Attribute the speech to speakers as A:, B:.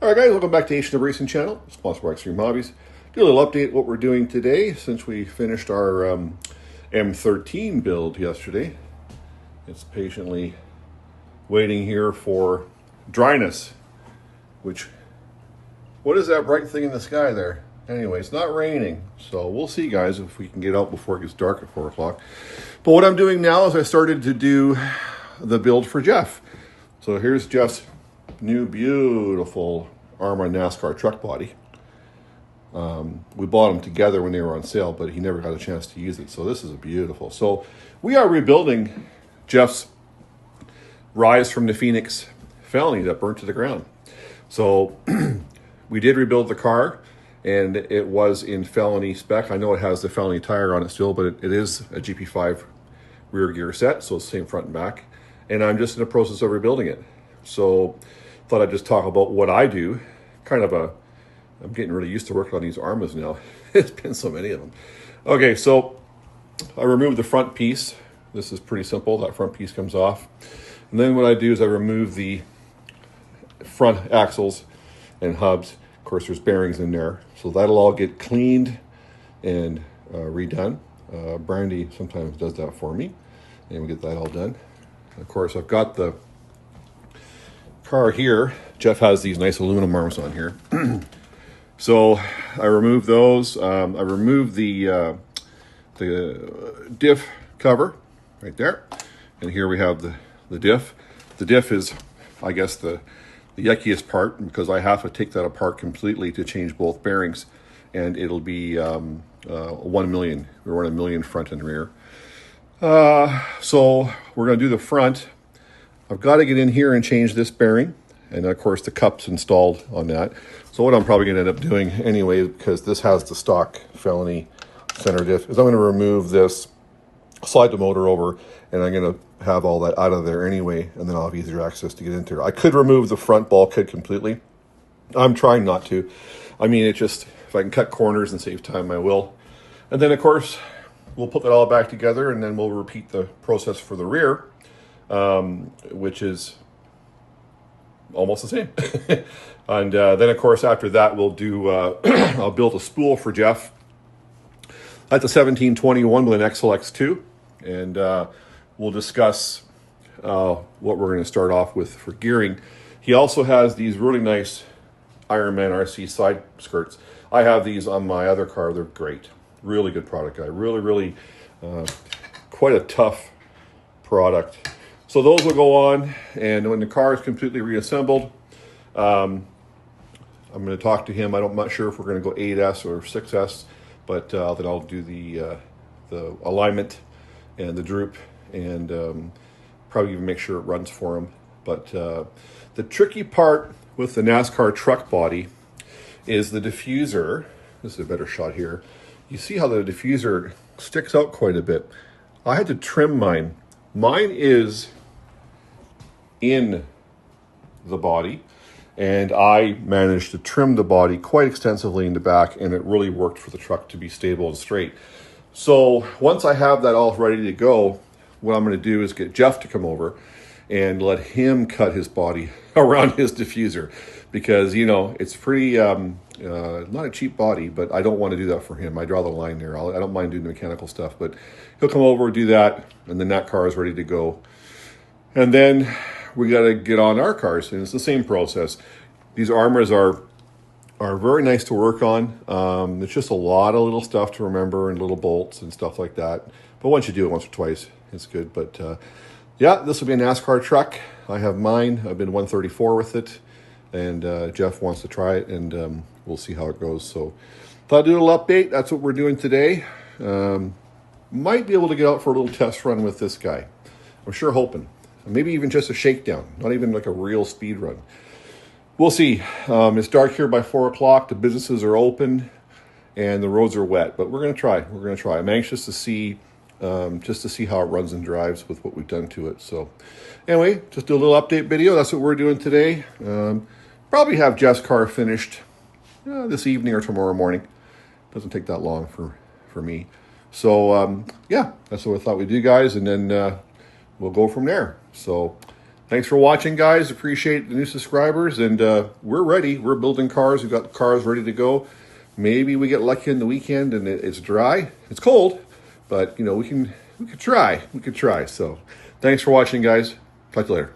A: All right, guys, welcome back to Asian Racing Channel, sponsored by Extreme Hobbies. Do a little update what we're doing today since we finished our M13 build yesterday. It's patiently waiting here for dryness, which, what is that bright thing in the sky there? Anyway, it's not raining, so we'll see, guys, if we can get out before it gets dark at 4 o'clock. But what I'm doing now is I started to do the build for Jeff. So here's Jeff's new beautiful Arrma NASCAR truck body. We bought them together when they were on sale, but he never got a chance to use it. So this is beautiful. So we are rebuilding Jeff's Rise from the Phoenix Felony that burnt to the ground. So we did rebuild the car, and it was in Felony spec. I know it has the Felony tire on it still, but it is a GP5 rear gear set, so it's the same front and back. And I'm just in the process of rebuilding it. So thought I'd just talk about what I do. I'm getting really used to working on these Arrmas now. It's been so many of them. Okay, so I removed the front piece. This is pretty simple. That front piece comes off. And then what I do is I remove the front axles and hubs. Of course, there's bearings in there. So that'll all get cleaned and redone. Brandy sometimes does that for me, and we get that all done. And of course, I've got the car here. Jeff has these nice aluminum arms on here. So I removed those. I removed the diff cover right there. And here we have the diff. The diff is, I guess, the yuckiest part, because I have to take that apart completely to change both bearings. And it'll be 1 million. We run 1 million front and rear. So we're going to do the front. I've got to get in here and change this bearing. And of course the cup's installed on that. So what I'm probably going to end up doing anyway, because this has the stock Felony center diff, is I'm going to remove this, slide the motor over, and I'm going to have all that out of there anyway, and then I'll have easier access to get into there. I could remove the front bulkhead completely. I'm trying not to. I mean, it just, if I can cut corners and save time, I will. And then of course, we'll put that all back together, and then we'll repeat the process for the rear. Which is almost the same. And then, of course, after that, we'll do, I'll build a spool for Jeff. That's a 1721 with an XLX2. And we'll discuss what we're going to start off with for gearing. He also has these really nice Ironman RC side skirts. I have these on my other car. They're great. Really good product, guy. Really, quite a tough product. So those will go on, and when the car is completely reassembled, I'm going to talk to him. I'm not sure if we're going to go 8S or 6S, but then I'll do the alignment and the droop, and probably even make sure it runs for him. But the tricky part with the NASCAR truck body is the diffuser. This is a better shot here. You see how the diffuser sticks out quite a bit. I had to trim mine. Mine is in the body, and I managed to trim the body quite extensively in the back, and it really worked for the truck to be stable and straight. So once I have that all ready to go, what I'm going to do is get Jeff to come over and let him cut his body around his diffuser, because, you know, it's pretty, not a cheap body, but I don't want to do that for him. I draw the line there. I don't mind doing the mechanical stuff, but he'll come over and do that, and then that car is ready to go. And then we got to get on our cars, and it's the same process. These Arrmas are very nice to work on. It's just a lot of little stuff to remember, and little bolts and stuff like that. But once you do it once or twice, it's good. But yeah, this will be a NASCAR truck. I have mine. I've been 134 with it, and Jeff wants to try it, and we'll see how it goes. So thought I'd do a little update. That's what we're doing today. Might be able to get out for a little test run with this guy. I'm sure hoping. Maybe even just a shakedown, not even like a real speed run. We'll see. It's dark here by 4 o'clock. The businesses are open, and the roads are wet. But we're going to try. We're going to try. I'm anxious to see, just to see how it runs and drives with what we've done to it. So anyway, just do a little update video. That's what we're doing today. Probably have Jeff's car finished this evening or tomorrow morning. Doesn't take that long for me. So yeah, that's what I thought we'd do, guys. And then we'll go from there. So Thanks for watching, guys. Appreciate the new subscribers, and we're ready. We're building cars. We've got the cars ready to go. Maybe we get lucky in the weekend and it's dry. It's cold, but you know we could try. We could try. So, thanks for watching, guys. Talk to you later.